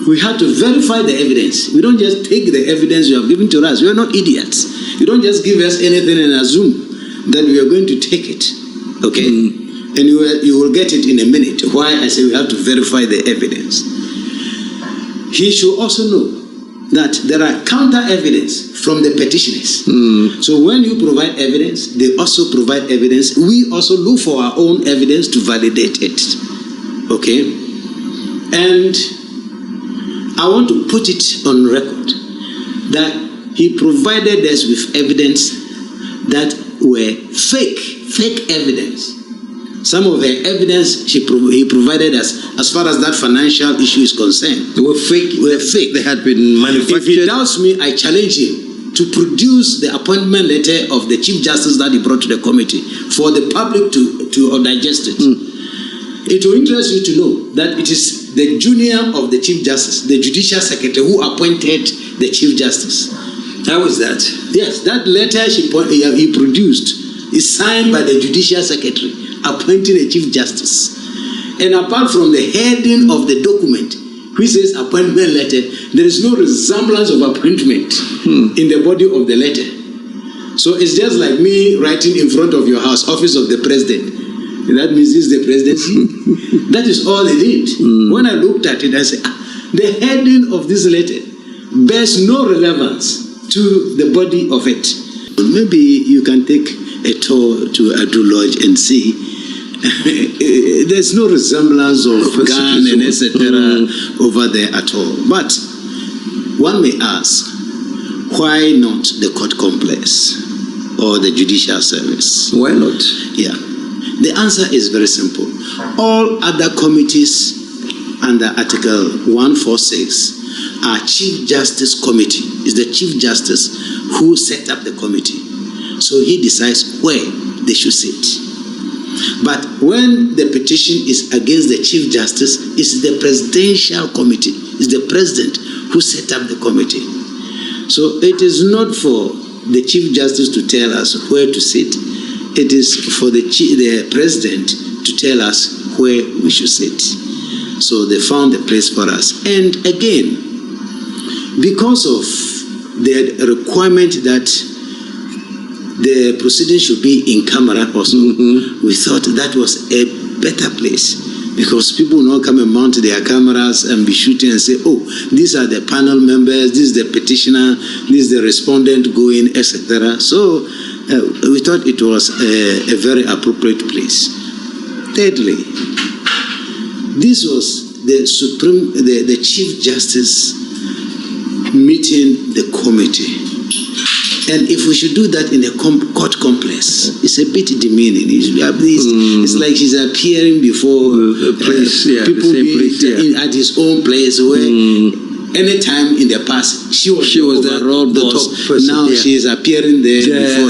we had to verify the evidence. We don't just take the evidence you have given to us. We are not idiots. You don't just give us anything and assume that we are going to take it. Okay? And you will get it in a minute. Why I say we have to verify the evidence. He should also know that there are counter evidence from the petitioners. So when you provide evidence, they also provide evidence. We also look for our own evidence to validate it. Okay? And I want to put it on record that he provided us with evidence that were fake evidence. Some of the evidence he provided us, as far as that financial issue is concerned, were fake. They had been manufactured. If he doubts me, I challenge him to produce the appointment letter of the Chief Justice that he brought to the committee for the public to digest it. It will interest you to know that it is the junior of the Chief Justice, the Judicial Secretary, who appointed the Chief Justice. How is that? Yes, that letter he produced is signed by the Judicial Secretary appointing a Chief Justice. And apart from the heading of the document, which says appointment letter, there is no resemblance of appointment in the body of the letter. So it's just like me writing in front of your house, Office of the President. That means this is the presidency. That is all they did. When I looked at it, I said, the heading of this letter bears no relevance to the body of it. Maybe you can take a tour to Addo Lodge and see. There's no resemblance of gun and etc. over there at all. But one may ask, why not the court complex or the judicial service? Why not? Yeah. The answer is very simple. All other committees under Article 146 are Chief Justice Committee. It's the Chief Justice who set up the committee. So he decides where they should sit. But when the petition is against the Chief Justice, it's the Presidential Committee. It's the President who set up the committee. So it is not for the Chief Justice to tell us where to sit. It is for the President to tell us where we should sit. So they found a place for us. And again, because of the requirement that the proceedings should be in camera also, we thought that was a better place, because people will not come and mount their cameras and be shooting and say, oh, these are the panel members, this is the petitioner, this is the respondent going, etc. So we thought it was a very appropriate place. Thirdly, this was the Chief Justice meeting the committee. And if we should do that in a court complex, it's a bit demeaning. It's like she's appearing before people at his own place where any time in the past she was the role boss. Now she is appearing there before.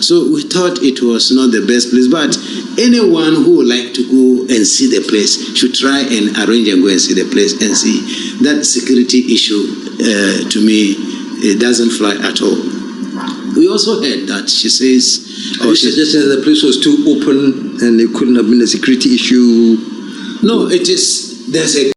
So we thought it was not the best place. But anyone who would like to go and see the place should try and arrange and go and see the place and see. That security issue, to me, it doesn't fly at all. We also heard that she says... Are you suggesting that the place was too open and there couldn't have been a security issue? No, it is... There's a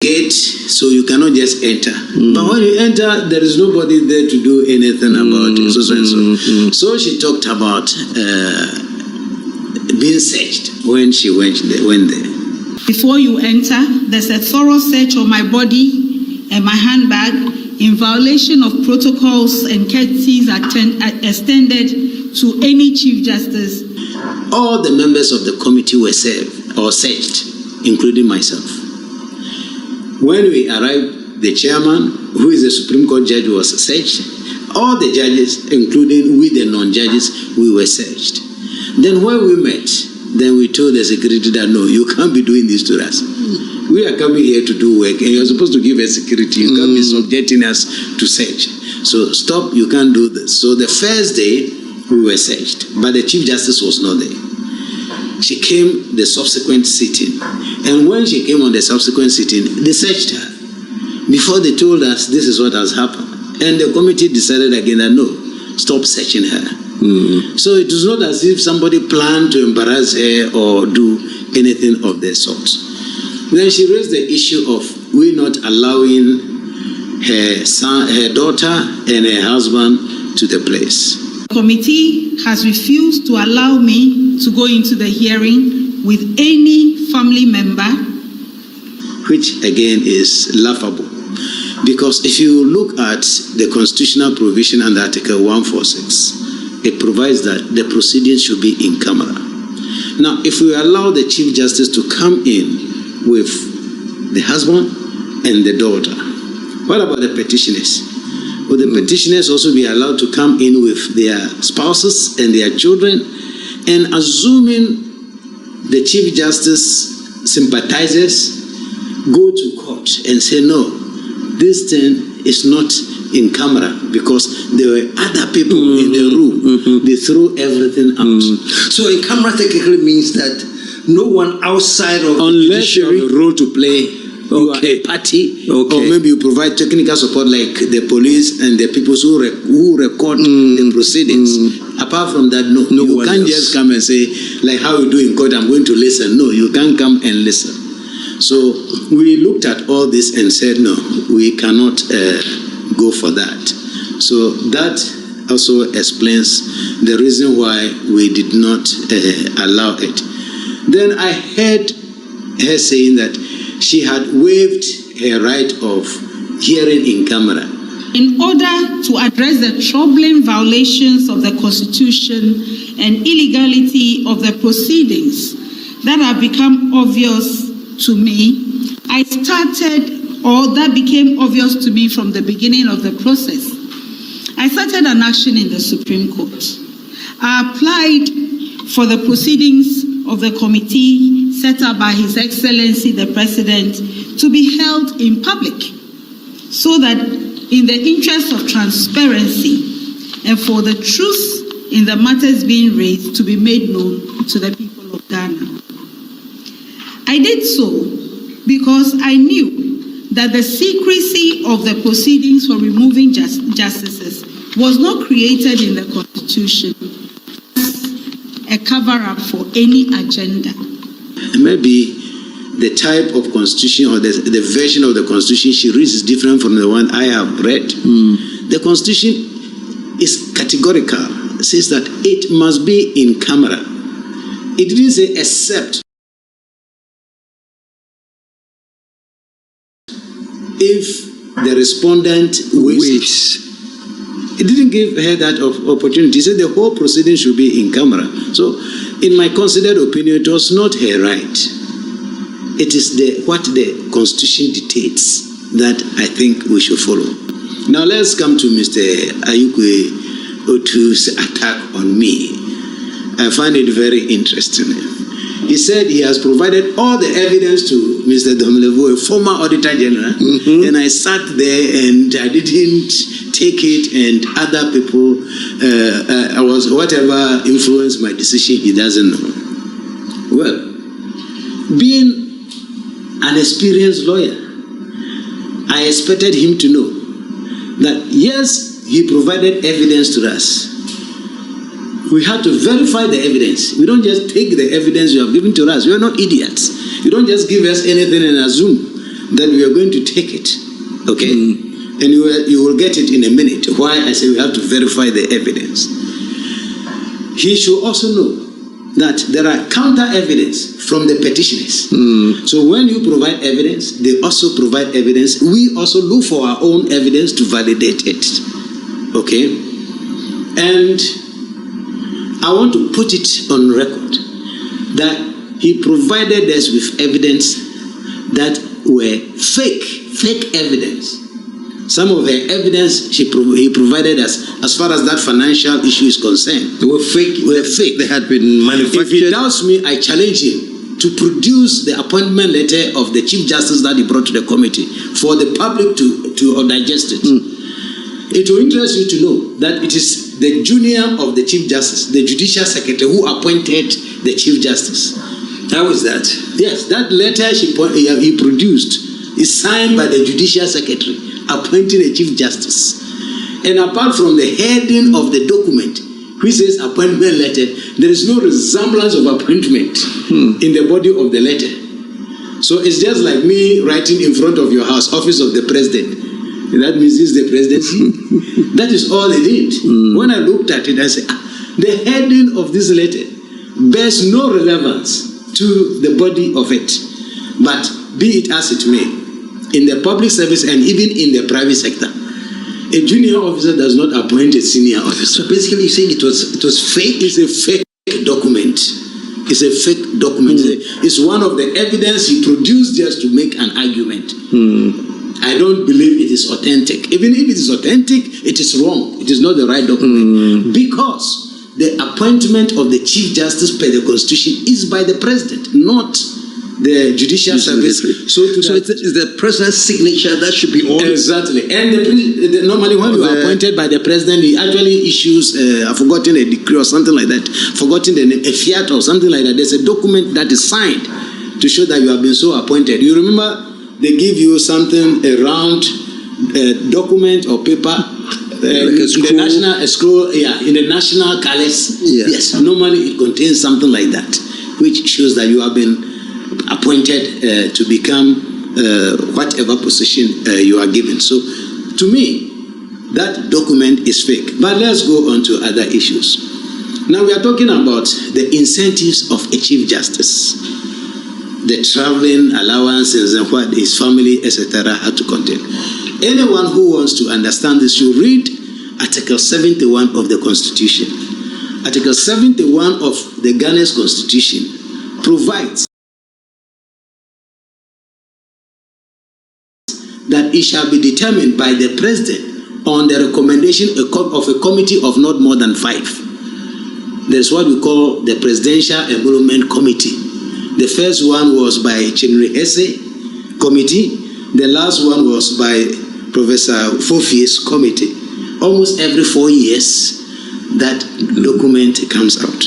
gate, so you cannot just enter. But when you enter, there is nobody there to do anything about it. So she talked about being searched when she went there. Before you enter, there's a thorough search of my body and my handbag in violation of protocols and courtesies extended to any Chief Justice. All the members of the committee were served or searched, including myself. When we arrived, the chairman, who is a Supreme Court judge, was searched. All the judges, including we the non-judges, we were searched. Then when we met, then we told the security that no, you can't be doing this to us. We are coming here to do work, and you're supposed to give us security. You can't be subjecting us to search. So stop, you can't do this. So the first day, we were searched, but the Chief Justice was not there. She came the subsequent sitting, and when she came on the subsequent sitting, they searched her. Before they told us this is what has happened. And the committee decided again that no, stop searching her. So it is not as if somebody planned to embarrass her or do anything of the sort. Then she raised the issue of we not allowing her son, her daughter and her husband to the place. The committee has refused to allow me to go into the hearing with any family member, which again is laughable. Because if you look at the constitutional provision under Article 146, it provides that the proceedings should be in camera. Now, if we allow the Chief Justice to come in with the husband and the daughter, what about the petitioners? Will the petitioners also be allowed to come in with their spouses and their children? And assuming the Chief Justice sympathizes, go to court and say, no, this thing is not in camera because there were other people in the room. They threw everything out. So in camera technically means that no one outside of unless you have a role to play, you are a party, or maybe you provide technical support like the police and the people who record the proceedings. Apart from that, no you can't just come and say, like how you do in court, I'm going to listen. No, you can't come and listen. So we looked at all this and said, no, we cannot go for that. So that also explains the reason why we did not allow it. Then I heard her saying that she had waived her right of hearing in camera. In order to address the troubling violations of the Constitution and illegality of the proceedings that have become obvious to me, I started, or that became obvious to me from the beginning of the process. I started an action in the Supreme Court. I applied for the proceedings of the committee set up by His Excellency the President to be held in public, so that in the interest of transparency and for the truth in the matters being raised to be made known to the people of Ghana. I did so because I knew that the secrecy of the proceedings for removing justices was not created in the Constitution as a cover-up for any agenda. Maybe the type of constitution or the version of the constitution she reads is different from the one I have read. The constitution is categorical. It says that it must be in camera. It didn't say except if the respondent waives. It didn't give her that opportunity. It said the whole proceeding should be in camera. So, in my considered opinion, it was not her right. It is what the Constitution dictates that I think we should follow. Now let's come to Mr. Ayukwe Otu's attack on me. I find it very interesting. He said he has provided all the evidence to Mr. Domelevo, a former Auditor General, and I sat there and I didn't take it, and other people, I was whatever influenced my decision, he doesn't know. Well, being an experienced lawyer, I expected him to know that yes, he provided evidence to us. We had to verify the evidence. We don't just take the evidence you have given to us. We are not idiots. You don't just give us anything and assume that we are going to take it. Okay? And you will get it in a minute. Why I say we have to verify the evidence. He should also know that there are counter evidence from the petitioners. So when you provide evidence, they also provide evidence. We also look for our own evidence to validate it. Okay? And I want to put it on record that he provided us with evidence that were fake evidence. Some of the evidence he provided us, as far as that financial issue is concerned, they were fake. They had been manufactured. If he doubts me, I challenge him to produce the appointment letter of the Chief Justice that he brought to the committee for the public to digest it. It will interest you to know that it is the junior of the Chief Justice, the Judicial Secretary, who appointed the Chief Justice. How is that? Yes, that letter he produced is signed by the Judicial Secretary appointing a Chief Justice. And apart from the heading of the document, which says appointment letter, there is no resemblance of appointment in the body of the letter. So it's just like me writing in front of your house, office of the president. That means this is the presidency. That is all they did. When I looked at it, I said, the heading of this letter bears no relevance to the body of it. But be it as it may, in the public service and even in the private sector, a junior officer does not appoint a senior officer. So basically, you're saying it was fake? It's a fake document. It's a fake document. It's one of the evidence he produced just to make an argument. I don't believe it is authentic. Even if it is authentic, it is wrong. It is not the right document. Because the appointment of the Chief Justice per the Constitution is by the President, not the Judicial Service. So it's the President's signature that should be on. Exactly. And normally when you are appointed by the President, he actually issues, I've forgotten a decree or something like that, forgotten the name, a fiat or something like that. There's a document that is signed to show that you have been so appointed. You remember they give you something, a round document or paper, like in the national scroll, in the national calice. Yes, normally it contains something like that, which shows that you have been appointed to become whatever position you are given. So, to me, that document is fake. But let's go on to other issues. Now we are talking about the incentives of a Chief Justice, the traveling allowances and what his family, etc., had to contain. Anyone who wants to understand this should read Article 71 of the Constitution. Article 71 of the Ghana's Constitution provides that it shall be determined by the President on the recommendation of a committee of not more than 5. There's what we call the Presidential Emolument Committee. The first one was by Chinri Esse Committee. The last one was by Professor Fofie's committee. Almost every 4 years, that document comes out.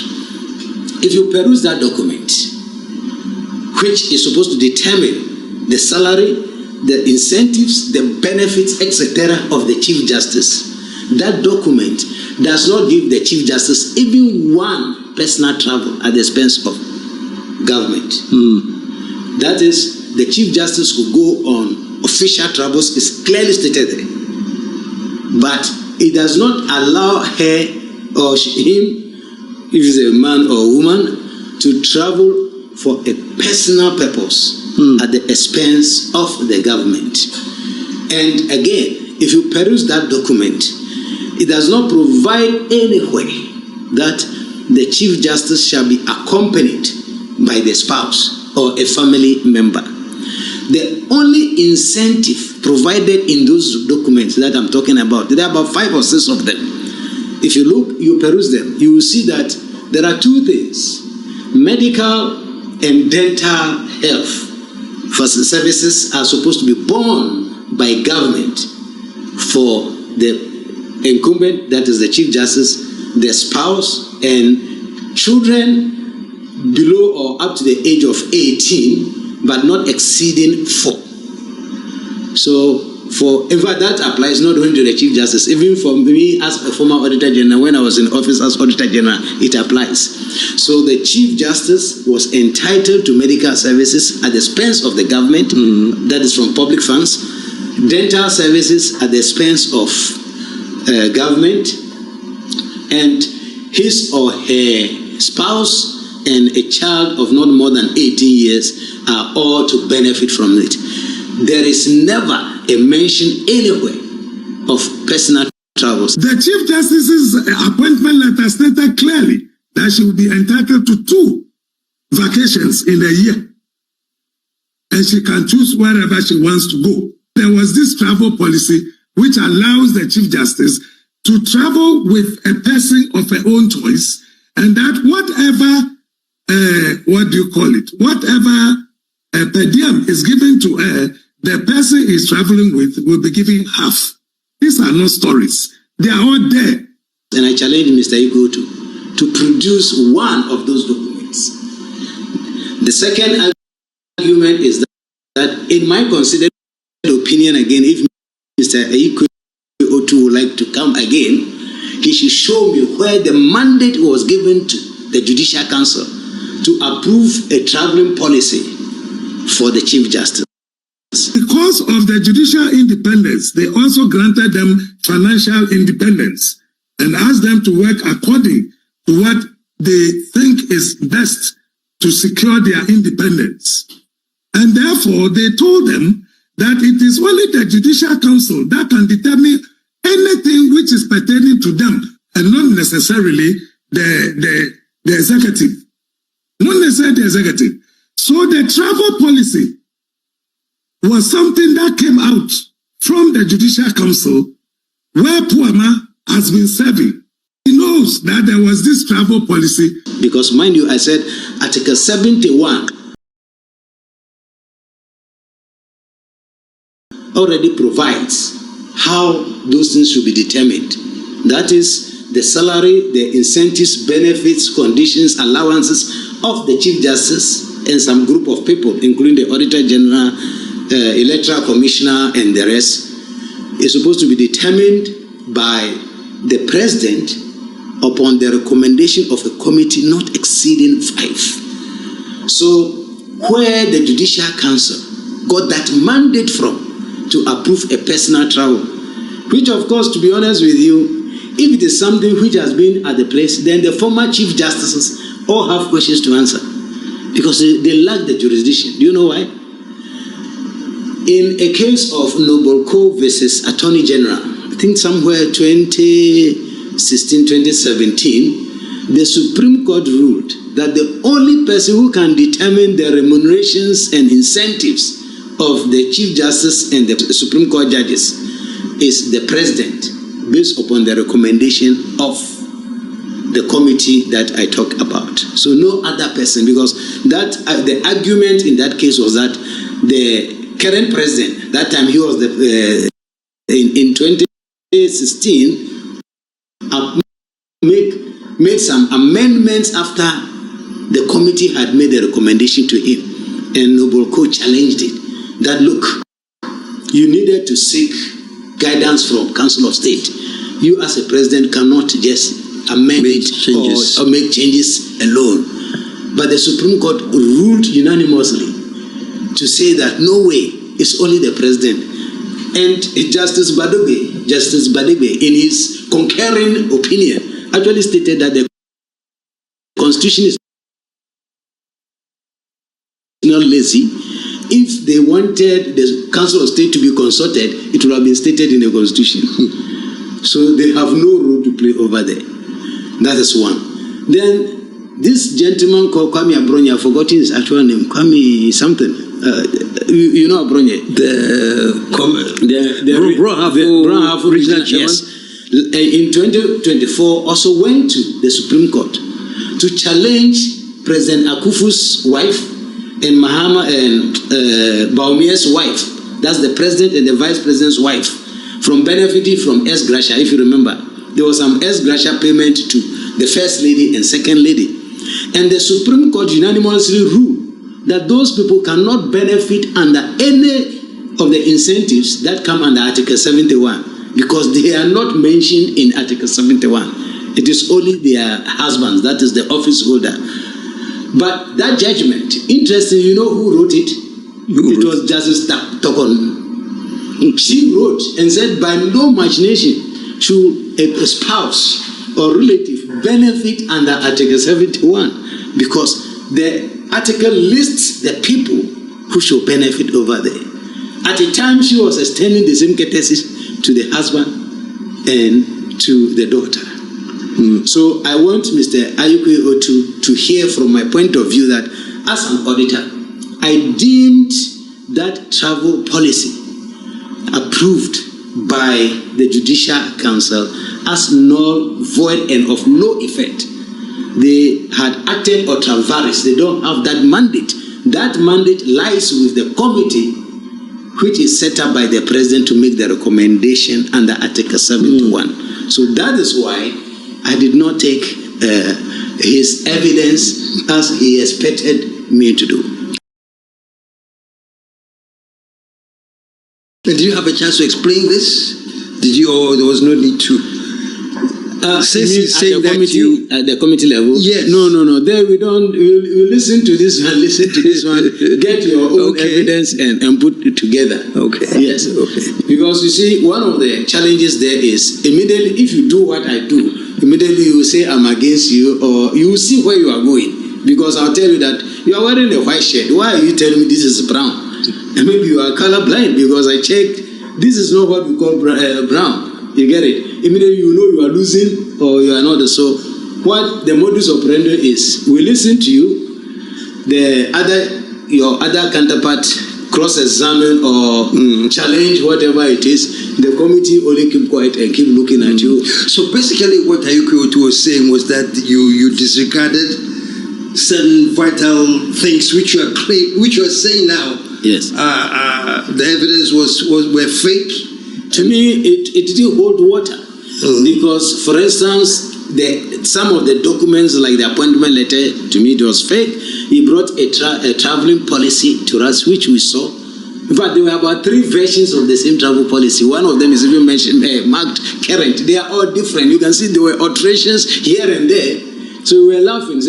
If you peruse that document, which is supposed to determine the salary, the incentives, the benefits, etc. of the Chief Justice, that document does not give the Chief Justice even one personal travel at the expense of government. That is, the Chief Justice could go on official travels, is clearly stated there. But it does not allow her or him, if it's a man or a woman, to travel for a personal purpose at the expense of the government. And again, if you peruse that document, it does not provide anywhere that the Chief Justice shall be accompanied by the spouse or a family member. The only incentive provided in those documents that I'm talking about, there are about 5 or 6 of them. If you look, you peruse them, you will see that there are 2 things. Medical and dental health services are supposed to be borne by government for the incumbent, that is the Chief Justice, the spouse, and children below or up to the age of 18, but not exceeding 4. So, if that applies not only to the Chief Justice, even for me as a former Auditor General, when I was in office as Auditor General, it applies. So the Chief Justice was entitled to medical services at the expense of the government, that is from public funds, dental services at the expense of government, and his or her spouse and a child of not more than 18 years are all to benefit from it. There is never a mention anywhere of personal travels. The Chief Justice's appointment letter stated clearly that she will be entitled to 2 vacations in a year, and she can choose wherever she wants to go. There was this travel policy which allows the Chief Justice to travel with a person of her own choice, and that whatever whatever per diem is given to her, the person is traveling with will be giving half. These are not stories. They are all there. And I challenge Mr. Iko to produce one of those documents. The second argument is that in my considered opinion, again, if Mr. Iko would like to come again, he should show me where the mandate was given to the Judicial Council to approve a traveling policy for the Chief Justice. Because of the judicial independence, they also granted them financial independence and asked them to work according to what they think is best to secure their independence. And therefore, they told them that it is only the Judicial Council that can determine anything which is pertaining to them and not necessarily the executive. Not necessarily the executive. So the travel policy was something that came out from the Judicial Council where Puama has been serving. He knows that there was this travel policy. Because mind you, I said Article 71 already provides how those things should be determined. That is the salary, the incentives, benefits, conditions, allowances of the Chief Justice and some group of people, including the Auditor General, Electoral Commissioner, and the rest, is supposed to be determined by the President upon the recommendation of a committee not exceeding 5. So, where the Judicial Council got that mandate from to approve a personal travel, which of course, to be honest with you, if it is something which has been at the place, then the former Chief Justices all have questions to answer because they lack the jurisdiction. Do you know why? In a case of Nobelco versus Attorney General, I think somewhere 2016, 2017, the Supreme Court ruled that the only person who can determine the remunerations and incentives of the Chief Justice and the Supreme Court judges is the President, based upon the recommendation of the committee that I talked about. So no other person, because that the argument in that case was that the current president, that time he was the in 2016, made some amendments after the committee had made a recommendation to him, and Nobelco challenged it. That look, you needed to seek guidance from Council of State. You as a president cannot just amend it or make changes alone. But the Supreme Court ruled unanimously to say that no way, it's only the president. And Justice Badegbe, in his concurring opinion, actually stated that the Constitution is not lazy. If they wanted the Council of State to be consulted, it would have been stated in the Constitution. So they have no role to play over there. That is one. Then this gentleman called Kwame Abronye, I've forgotten his actual name, Kwame something. You know Abronye? The regional chairman. Yes. In 2024 also went to the Supreme Court to challenge President Akufo's wife and Bawumia's wife. That's the president and the vice president's wife, from benefiting from S. Gratia. If you remember, there was some S. Gratia payment to the first lady and second lady. And the Supreme Court unanimously ruled that those people cannot benefit under any of the incentives that come under Article 71 because they are not mentioned in Article 71. It is only their husbands, that is the office holder. But that judgment, interesting, you know who wrote it? It was Justice Torkornoo. She wrote and said, by no machination should a spouse or relative benefit under Article 71 because the article lists the people who should benefit over there. At the time, she was extending the same courtesies to the husband and to the daughter. So I want Mr. Agyapong to hear from my point of view that as an auditor, I deemed that travel policy approved by the Judicial Council as null, void, and of no effect. They had acted ultra vires. They don't have that mandate. That mandate lies with the committee which is set up by the president to make the recommendation under Article 71. So that is why I did not take his evidence as he expected me to do. And did you have a chance to explain this? Did you, or there was no need to? Since he's saying that at the committee level? Yes. No. There we don't. We listen to this one, listen to this one, get your own evidence and put it together. Okay. Yes. Okay. Because you see, one of the challenges there is immediately if you do what I do, immediately you will say I'm against you, or you will see where you are going. Because I'll tell you that you are wearing a white shirt. Why are you telling me this is brown? And maybe you are colorblind because I checked. This is not what we call brown. You get it? Immediately you know you are losing or you are not. So what the modus operandi is, we listen to you, your other counterpart cross-examine or challenge whatever it is, the committee only keep quiet and keep looking at you. So basically what Ayuko was saying was that you disregarded certain vital things which you are saying now. Yes. The evidence were fake. To me, it didn't hold water because, for instance, some of the documents, like the appointment letter, to me it was fake. He brought a traveling policy to us, which we saw. In fact, there were about 3 versions of the same travel policy. One of them is even mentioned, marked current. They are all different. You can see there were alterations here and there. So we were laughing.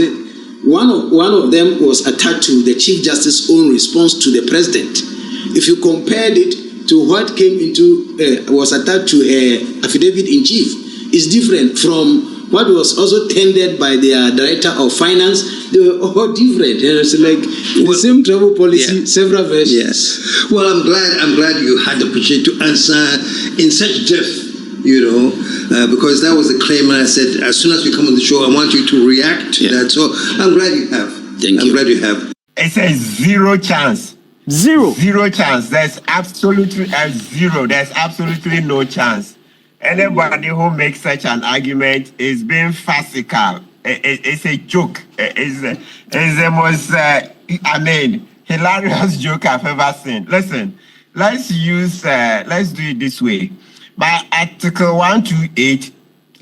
One of them was attached to the Chief Justice's own response to the President. If you compared it to what came into was attached to affidavit in chief, is different from what was also tendered by their Director of Finance. They were all different. It's like the same travel policy, several versions. Yes. Well, I'm glad you had the opportunity to answer in such depth, because that was the claim. And I said, as soon as we come on the show, I want you to react to that. So I'm glad you have. I'm glad you have. It's a zero chance. Zero chance. There's absolutely a zero. There's absolutely no chance. Anybody who makes such an argument is being farcical. It's a joke. It's the most, hilarious joke I've ever seen. Listen, let's do it this way. By Article 128,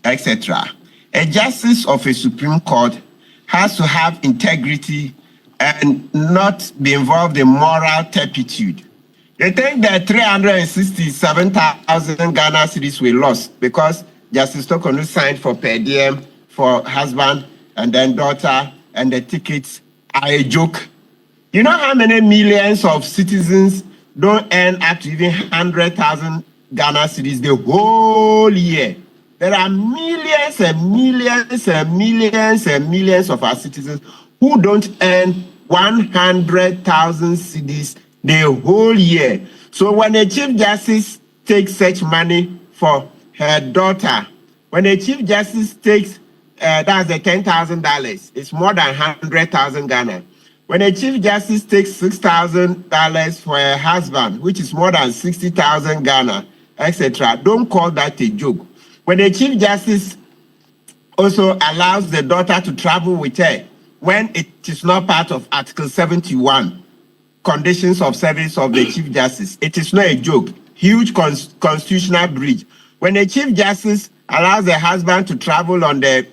etc., a justice of a Supreme Court has to have integrity and not be involved in moral turpitude. They think that 367,000 Ghana cedis were lost because Justice Torkornoo signed for per diem for husband and then daughter, and the tickets are a joke. You know how many millions of citizens don't earn up to even 100,000 Ghana cedis the whole year? There are millions and millions and millions and millions of our citizens who don't earn 100,000 cedis the whole year. So when a Chief Justice takes such money for her daughter, when a Chief Justice takes, that's the $10,000, it's more than 100,000 Ghana. When a Chief Justice takes $6,000 for her husband, which is more than 60,000 Ghana, etc., don't call that a joke. When a Chief Justice also allows the daughter to travel with her, when it is not part of Article 71, conditions of service of the Chief Justice, it is not a joke. Huge constitutional breach. When a Chief Justice allows the husband to travel on the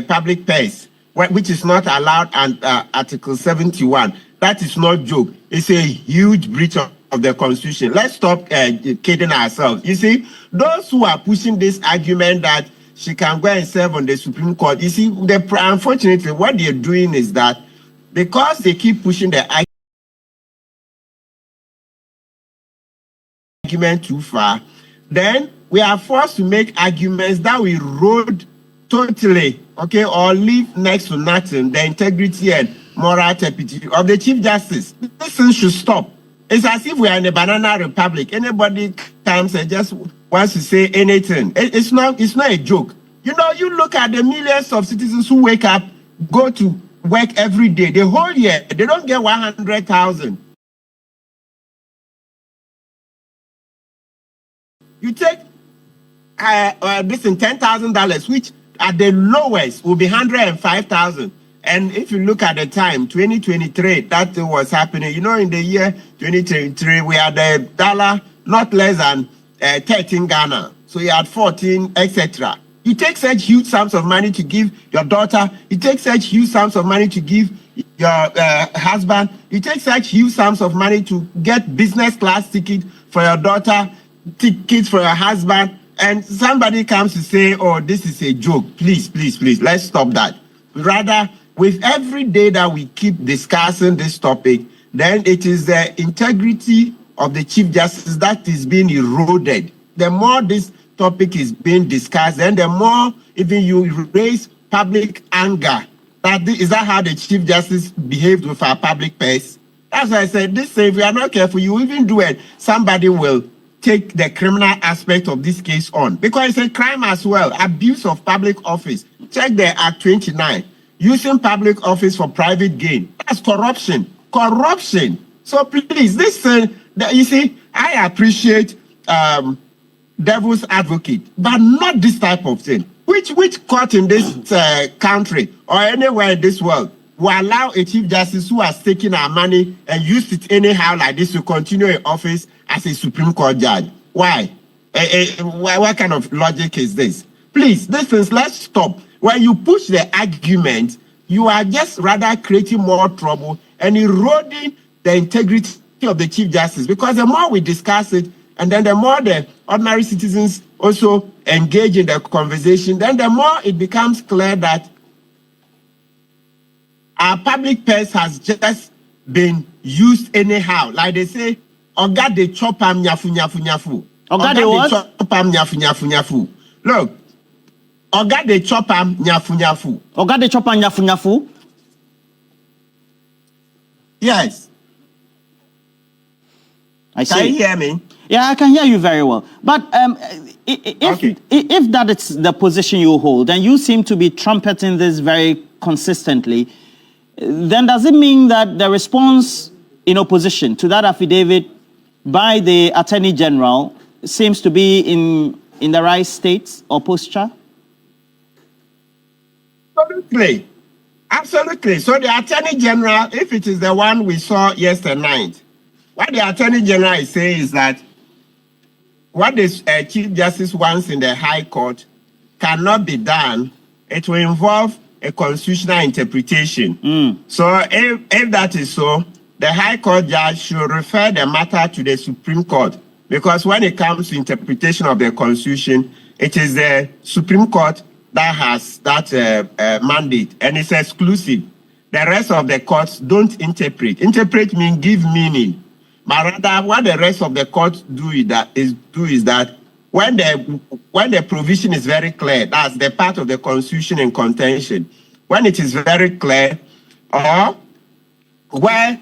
public purse, which is not allowed under Article 71, that is not joke. It's a huge breach of the Constitution. Let's stop kidding ourselves. You see, those who are pushing this argument that she can go and serve on the Supreme Court, you see, unfortunately, what they're doing is that because they keep pushing the argument too far, then we are forced to make arguments that we erode totally, okay, or leave next to nothing the integrity and moral turpitude of the Chief Justice. This thing should stop. It's as if we are in a banana republic. Anybody comes and just wants to say anything. It's not a joke. You know, you look at the millions of citizens who wake up, go to work every day, the whole year, they don't get 100,000. You take this in $10,000, which at the lowest will be 105,000. And if you look at the time, 2023, that was happening. You know, in the year 2023, we had the dollar not less than 13 Ghana. So you had 14, etc. You take such huge sums of money to give your daughter. You take such huge sums of money to give your husband. You take such huge sums of money to get business class ticket for your daughter, tickets for your husband, and somebody comes to say, oh, this is a joke. Please, please, please, let's stop that. Rather, with every day that we keep discussing this topic, then it is the integrity of the Chief Justice that is being eroded. The more this topic is being discussed, then the more even you raise public anger. Is that how the Chief Justice behaved with our public purse? That's why I said, this, if we are not careful, you even do it, somebody will take the criminal aspect of this case on. Because it's a crime as well, abuse of public office. Check the Act 29, using public office for private gain. That's corruption. Corruption. So please, this, you see, I appreciate devil's advocate, but not this type of thing. Which court in this country or anywhere in this world will allow a Chief Justice who has taken our money and used it anyhow like this to continue in office as a Supreme Court judge? Why? What kind of logic is this? Please, let's stop. When you push the argument, you are just rather creating more trouble and eroding the integrity of the Chief Justice. Because the more we discuss it, and then the more the ordinary citizens also engage in the conversation, then the more it becomes clear that our public purse has just been used anyhow. Like they say, Oga de chopam nyafu nyafu nyafu. Oga de what? Chopam nyafu nyafu nyafu. Look, Oga de chopam nyafu nyafu. Oga de chopam nyafu nyafu? Yes. I see. Can you hear me? Yeah, I can hear you very well. But if that is the position you hold, and you seem to be trumpeting this very consistently, then does it mean that the response in opposition to that affidavit by the Attorney General seems to be in the right state or posture? Absolutely. Absolutely. So the Attorney General, if it is the one we saw yesterday night, what the Attorney General is saying is that what the Chief Justice wants in the High Court cannot be done. It will involve a constitutional interpretation. So if that is so, the High Court judge should refer the matter to the Supreme Court, because when it comes to interpretation of the Constitution, it is the Supreme Court that has that mandate, and it's exclusive. The rest of the courts don't interpret. Interpret means give meaning. But rather, what the rest of the courts do is that when the provision is very clear, that's the part of the Constitution in contention. When it is very clear, or where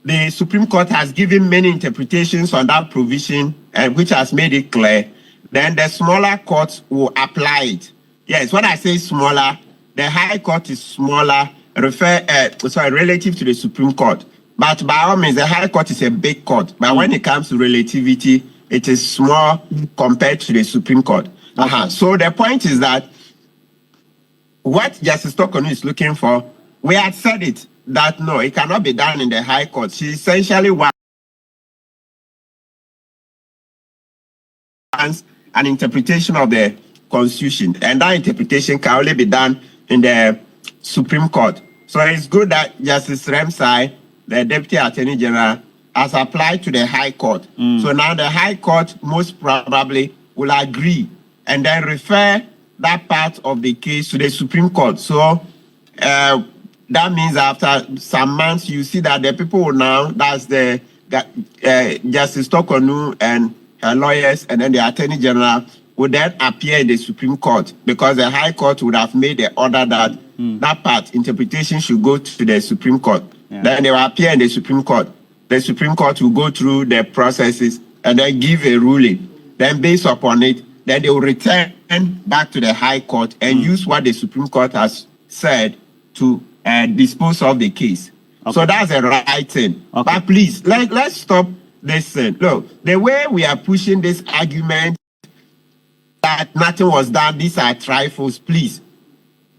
the Supreme Court has given many interpretations on that provision, and which has made it clear, then the smaller courts will apply it. Yes, when I say smaller, the High Court is smaller, relative to the Supreme Court. But by all means, the High Court is a big court. But when it comes to relativity, it is small compared to the Supreme Court. So the point is that what Justice Torkornoo is looking for, we had said it, that no, it cannot be done in the High Court. She essentially wants an interpretation of the Constitution, and that interpretation can only be done in the Supreme Court. So it's good that Justice Remsai, the Deputy Attorney General, has applied to the High Court. So now the High Court most probably will agree and then refer that part of the case to the Supreme Court. So that means after some months, you see that the people will now, that's the Justice Torkornoo and her lawyers, and then the Attorney General would then appear in the Supreme Court, because the High Court would have made the order that that part, interpretation, should go to the Supreme Court. Then they will appear in the Supreme Court. The Supreme Court will go through the processes and then give a ruling. Then based upon it, then they will return back to the High Court and use what the Supreme Court has said to dispose of the case. So that's the right thing. But please, let's stop this thing. Look, the way we are pushing this argument that nothing was done, these are trifles, please.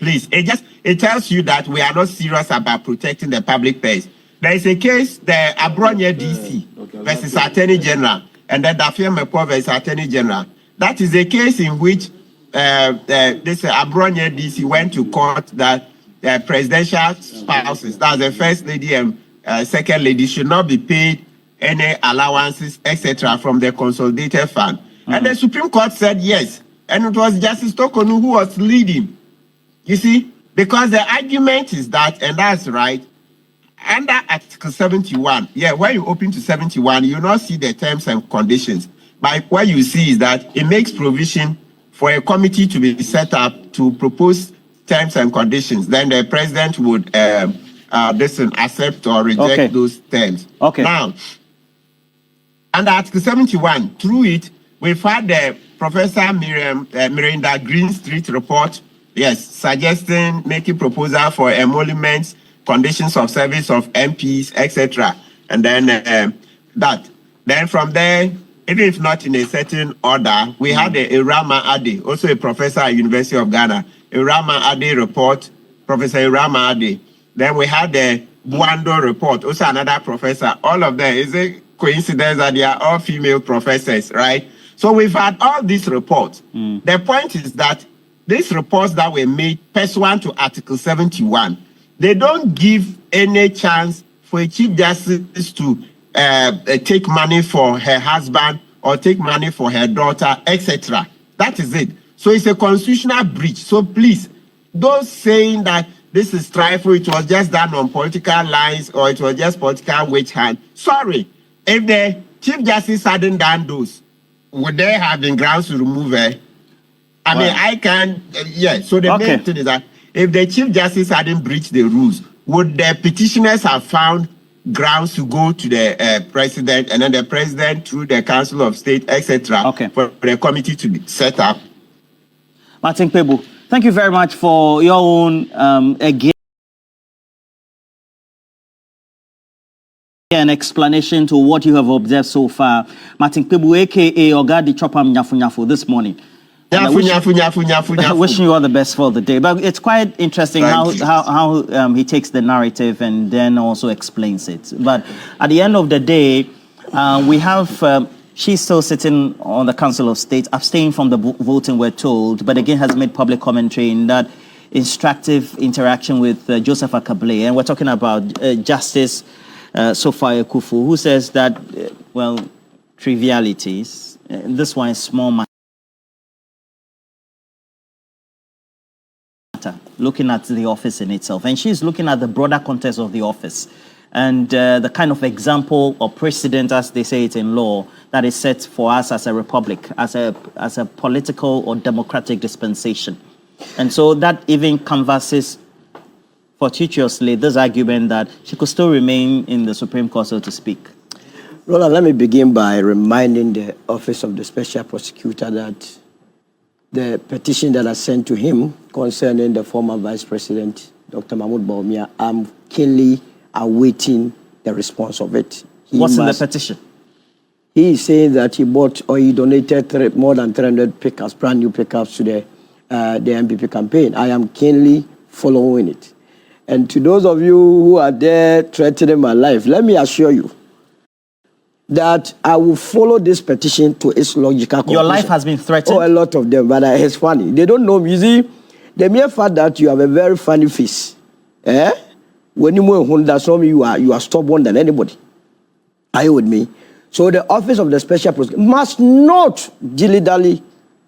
It tells you that we are not serious about protecting the public purse. There is a case, the Abronye DC versus Attorney General, and then Dafia Mepo versus Attorney General. That is a case in which this Abronye DC went to court that presidential spouses, that's the First Lady and Second Lady, should not be paid any allowances, etc., from the consolidated fund. And the Supreme Court said yes. And it was Justice Torkornoo who was leading. You see, because the argument is that, and that's right, under Article 71, when you open to 71, you not see the terms and conditions. But what you see is that it makes provision for a committee to be set up to propose terms and conditions. Then the president would accept or reject those terms. Okay. Now, under Article 71, through it, we've had the Professor Miranda Greenstreet report, suggesting, making proposal for emoluments, conditions of service of MPs, etc. And then that. Then from there, even if not in a certain order, we had the Irama Ade, also a professor at University of Ghana. Irama Ade report, Professor Irama Ade. Then we had the Buando report, also another professor. All of them, is a coincidence that they are all female professors, right? So we've had all these reports. The point is that these reports that were made pursuant to Article 71, they don't give any chance for a Chief Justice to take money for her husband or take money for her daughter, etc. That is it. So it's a constitutional breach. So please, those saying that this is trifle, it was just done on political lines or it was just political witch hunt. Sorry, if the Chief Justice hadn't done those, would there have been grounds to remove her? I mean, I can, so the main thing is that if the Chief Justice hadn't breached the rules, would the petitioners have found grounds to go to the president and then the president through the Council of State, etc., for the committee to be set up? Martin Kpebu, thank you very much for your own, again, an explanation to what you have observed so far. Martin Kpebu, a.k.a. Ogadi Chopam Nyafu this morning. Wishing you all the best for the day. But it's quite interesting how he takes the narrative and then also explains it. But at the end of the day, we have, she's still sitting on the Council of State, abstaining from the voting, we're told, but again has made public commentary in that instructive interaction with Joseph Akable. And we're talking about Justice Sophia Akufo, who says that, trivialities, this one is small matter. Looking at the office in itself, and she's looking at the broader context of the office and the kind of example or precedent, as they say it in law, that is set for us as a republic, as a political or democratic dispensation. And so that even canvasses fortuitously this argument that she could still remain in the Supreme Court, so to speak. Roland, let me begin by reminding the Office of the Special Prosecutor that the petition that I sent to him concerning the former Vice President, Dr. Mahamadu Bawumia, I'm keenly awaiting the response of it. What's in the petition? He is saying that he bought or he donated more than 300 pickups, brand new pickups to the MPP campaign. I am keenly following it. And to those of you who are there threatening my life, let me assure you that I will follow this petition to its logical conclusion. Your life has been threatened? Oh, a lot of them, but it's funny. They don't know me. You see, the mere fact that you have a very funny face, when you move, that's not me, you are stubborn than anybody. Are you with me? So the Office of the Special Prosecutor must not dilly-dally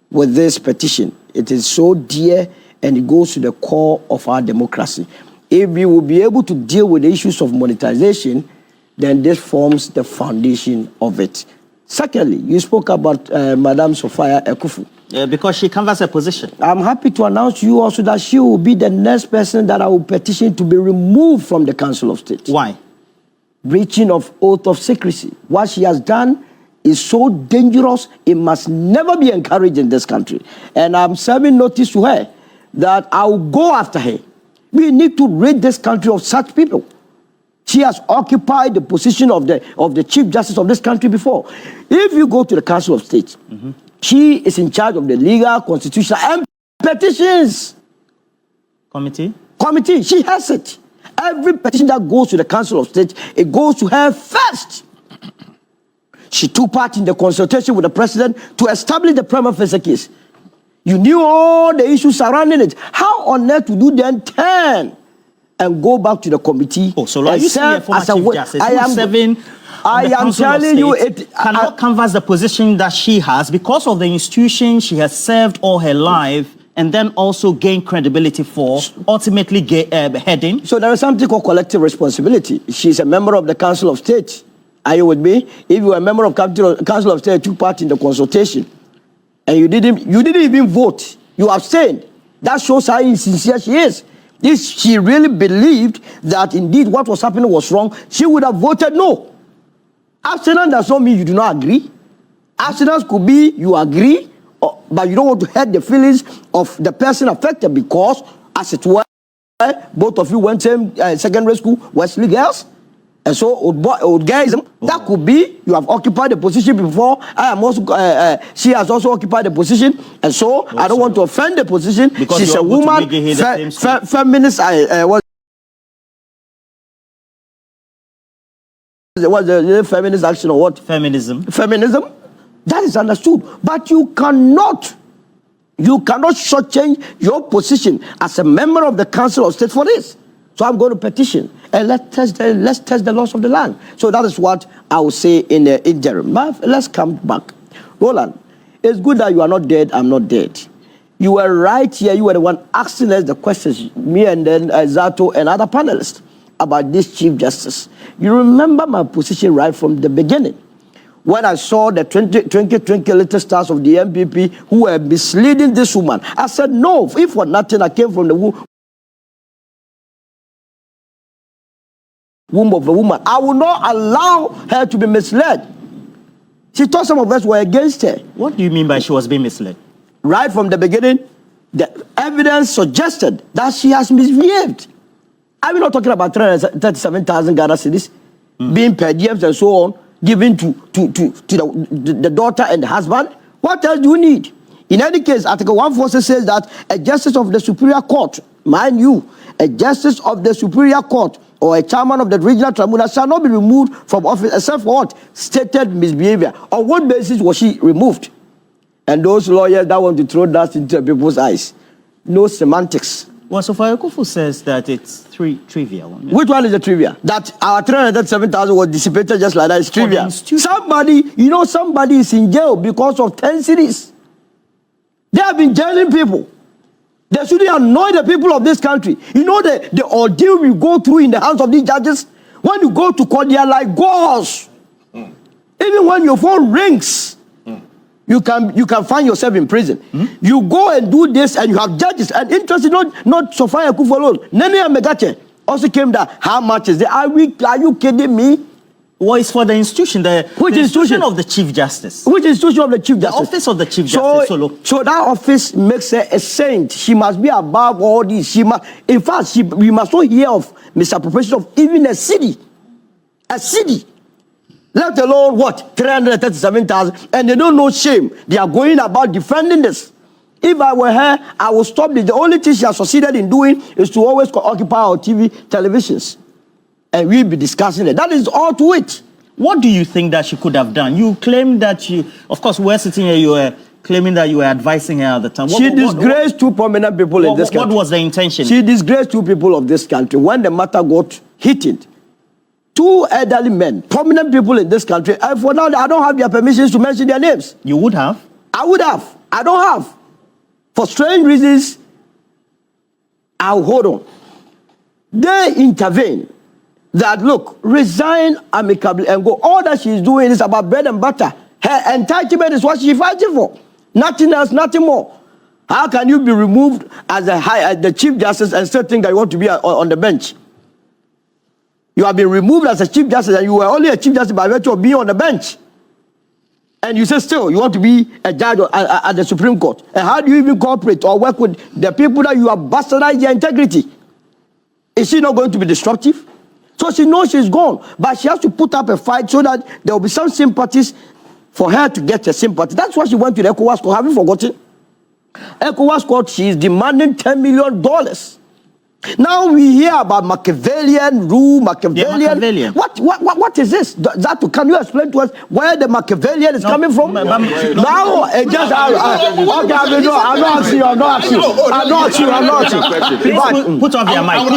with this petition. It is so dear and it goes to the core of our democracy. If we will be able to deal with the issues of monetization, then this forms the foundation of it. Secondly, you spoke about Madam Sophia Akufo. Because she canvassed a position. I'm happy to announce to you also that she will be the next person that I will petition to be removed from the Council of State. Why? Breaching of oath of secrecy. What she has done is so dangerous, it must never be encouraged in this country. And I'm serving notice to her that I will go after her. We need to rid this country of such people. She has occupied the position of the Chief Justice of this country before. If you go to the Council of State, she is in charge of the legal, constitutional, and petitions. Committee? Committee, she has it. Every petition that goes to the Council of State, it goes to her first. She took part in the consultation with the president to establish the prima facie case. You knew all the issues surrounding it. How on earth would you then turn and go back to the committee? Oh, so are you saying a former Chief Justice who is serving on the Council of telling you State cannot canvass the position that she has because of the institution she has served all her life, and then also gain credibility for, ultimately heading. So there is something called collective responsibility. She's a member of the Council of State. Are you with me? If you are a member of Council of State, took part in the consultation, and you didn't even vote, you abstained. That shows how insincere she is. If she really believed that indeed what was happening was wrong, she would have voted no. Abstinence does not mean you do not agree. Abstinence could be you agree, but you don't want to hurt the feelings of the person affected because, as it were, both of you went to secondary school, Wesley girls, and so old guys. That could be you have occupied the position before. I am also. She has also occupied the position, and so I don't want to offend the position. Because she's a woman, feminist. What's the feminist action or what? Feminism. Feminism. That is understood, but you cannot shortchange your position as a member of the Council of State for this. So I'm going to petition and let's test the laws of the land. So that is what I will say in the interim. But let's come back. Roland, it's good that you are not dead. I'm not dead. You were right here. You were the one asking us the questions, me and then Zato and other panelists, about this Chief Justice. You remember my position right from the beginning. When I saw the twinkle little stars of the MPP who were misleading this woman, I said, no, if for nothing, I came from the womb of a woman. I will not allow her to be misled. She thought some of us were against her. What do you mean by she was being misled? Right from the beginning, the evidence suggested that she has misbehaved. Are we not talking about 337,000 Ghana cedis being per diems and so on, given to the daughter and the husband? What else do you need? In any case, Article 146 says that a justice of the Superior Court, mind you, a justice of the Superior Court or a chairman of the regional tribunal shall not be removed from office except for what? Stated misbehavior. On what basis was she removed? And those lawyers that want to throw that into people's eyes, no semantics. Well, so far, Akufo says that it's trivial. Yeah? Which one is the trivia? That our 337,000 was dissipated just like that is trivia. Somebody is in jail because of 10 cities. They have been jailing people. They shouldn't annoy the people of this country. You know the ordeal we go through in the hands of these judges? When you go to court, they are like gauze. Even when your phone rings, you can find yourself in prison. You go and do this and you have judges. And interesting, not Sophia Akufo alone. Nene Amegache also came there. How much is it? Are you kidding me? Well, it's for the institution. Which institution of the Chief Justice? Which institution of the Chief Justice? The office of the Chief Justice. So that office makes her a saint. She must be above all this. In fact, we must not hear of misappropriation of even a city. A city. Let alone what? 337,000. And they don't know shame. They are going about defending this. If I were her, I would stop this. The only thing she has succeeded in doing is to always occupy our televisions. And we'll be discussing it. That is all to it. What do you think that she could have done? You claim that of course, we're sitting here, you were claiming that you were advising her at the time. She disgraced two prominent people in this country. What was the intention? She disgraced two people of this country when the matter got heated. Two elderly men, prominent people in this country. And for now, I don't have their permissions to mention their names. You would have? I would have. I don't have. For strange reasons, I'll hold on. They intervene. That look, resign amicably and go. All that she's doing is about bread and butter. Her entitlement is what she's fighting for. Nothing else, nothing more. How can you be removed as the Chief Justice and still think that you want to be on the bench? You have been removed as a Chief Justice and you were only a Chief Justice by virtue of being on the bench. And you say still you want to be a judge at the Supreme Court. And how do you even cooperate or work with the people that you have bastardized their integrity? Is she not going to be destructive? So she knows she's gone, but she has to put up a fight so that there will be some sympathies for her to get a sympathy. That's why she went to the ECOWAS court. Have you forgotten? ECOWAS court, she is demanding $10 million. Now we hear about Machiavellian rule, Machiavellian. What is this? Can you explain to us where the Machiavellian is coming from? Now, I'm not asking you. Please put off your mic.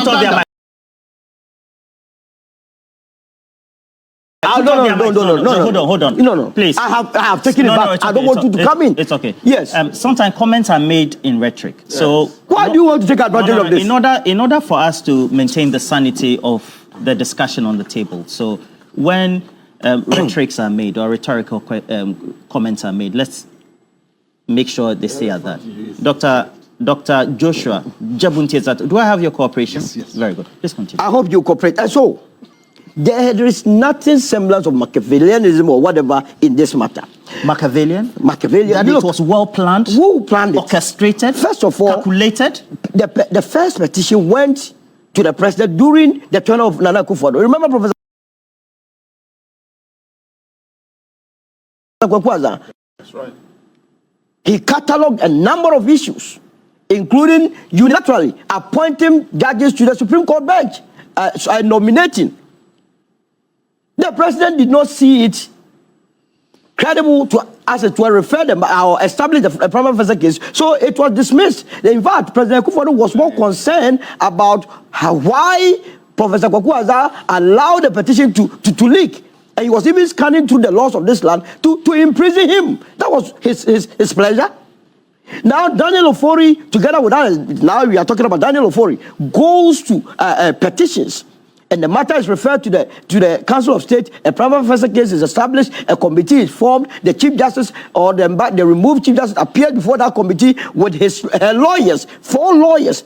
Hold on. No. Please. I have taken it back. Okay. I don't want you to come in. It's okay. Yes. Sometimes comments are made in rhetoric. Yes. So why do you want to take advantage of this? In order for us to maintain the sanity of the discussion on the table. So when rhetorics are made or rhetorical comments are made, let's make sure they stay at that. Dr. Joshua Jabunti, do I have your cooperation? Yes. Very good. Please continue. I hope you cooperate. And so, there is nothing semblance of Machiavellianism or whatever in this matter. Machiavellian? Machiavellian. That it was well planned? Who planned it? Orchestrated? First of all, calculated? The first petition went to the president during the turn of Nana Akufo Addo. Remember Professor Kwaku Annan? That's right. He catalogued a number of issues, including unilaterally appointing judges to the Supreme Court bench, nominating. The president did not see it credible to refer them or establish a prima facie case, so it was dismissed. In fact, President Akufo Addo was more concerned about why Professor Kwaku Annan allowed the petition to leak. And he was even scanning through the laws of this land to imprison him. That was his pleasure. Now, Daniel Ofori, together with us, now we are talking about Daniel Ofori, goes to petitions. And the matter is referred to the Council of State. A prima facie case is established. A committee is formed. The Chief Justice or the removed Chief Justice appeared before that committee with her lawyers, 4 lawyers,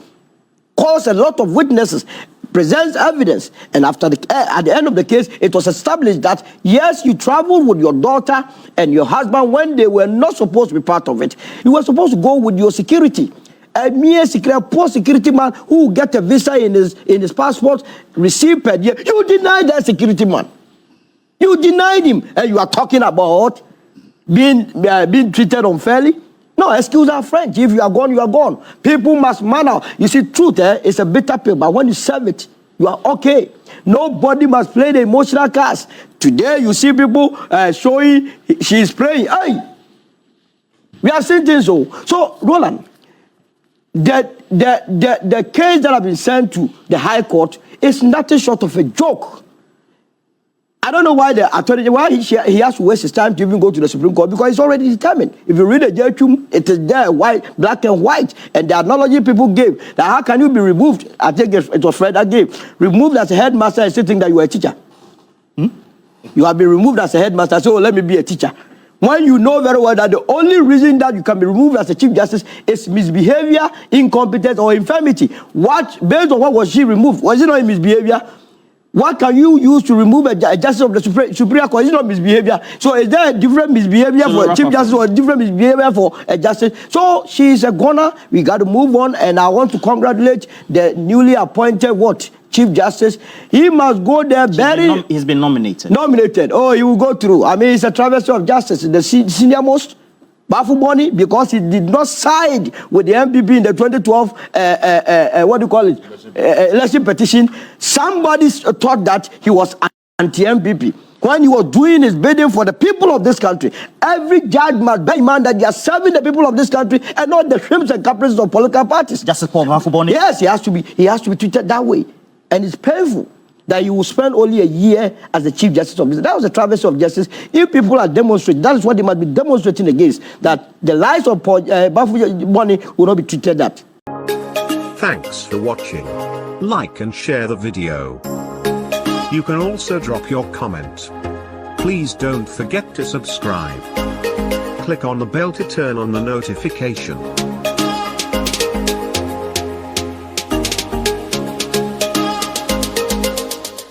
calls a lot of witnesses, presents evidence, and at the end of the case, it was established that yes, you traveled with your daughter and your husband when they were not supposed to be part of it. You were supposed to go with your security. A mere poor security man who will get a visa in his passport, receive per year. You denied that security man. You denied him, and you are talking about being treated unfairly. No, excuse our French. If you are gone, you are gone. People must manner. You see, truth is a bitter pill, but when you serve it, you are okay. Nobody must play the emotional cards. Today, you see people showing she is praying. Hey, we are seeing things so. So, Roland, the case that have been sent to the High Court is nothing short of a joke. I don't know why the attorney, he has to waste his time to even go to the Supreme Court, because it's already determined. If you read the judgment, it is there, black and white, and the analogy people gave, that how can you be removed? I think it was Fred that gave. Removed as a headmaster and still think that you are a teacher. You have been removed as a headmaster, so let me be a teacher. When you know very well that the only reason that you can be removed as a Chief Justice is misbehavior, incompetence, or infirmity. Based on what was she removed? Was it not misbehavior? What can you use to remove a justice of the Supreme Court? It's not misbehavior. So is there a different misbehavior for a Chief Justice or a different misbehavior for a justice? So she is a goner. We got to move on. And I want to congratulate the newly appointed Chief Justice. He must go there very... He's been nominated. Nominated. Oh, he will go through. I mean, it's a travesty of justice. The senior most. Bafuboni, because he did not side with the MPP in the 2012, election petition. Somebody thought that he was anti-MPP. When he was doing his bidding for the people of this country, every judge must bear in mind that they are serving the people of this country and not the whims and caprices of political parties. Justice Paul Bafuboni? Yes, he has to be treated that way. And it's painful that you will spend only a year as the Chief Justice of this. That was a travesty of justice. If people are demonstrating, that is what they must be demonstrating against, that the lives of Bafuboni will not be treated that. Thanks for watching. Like and share the video. You can also drop your comment. Please don't forget to subscribe. Click on the bell to turn on the notification.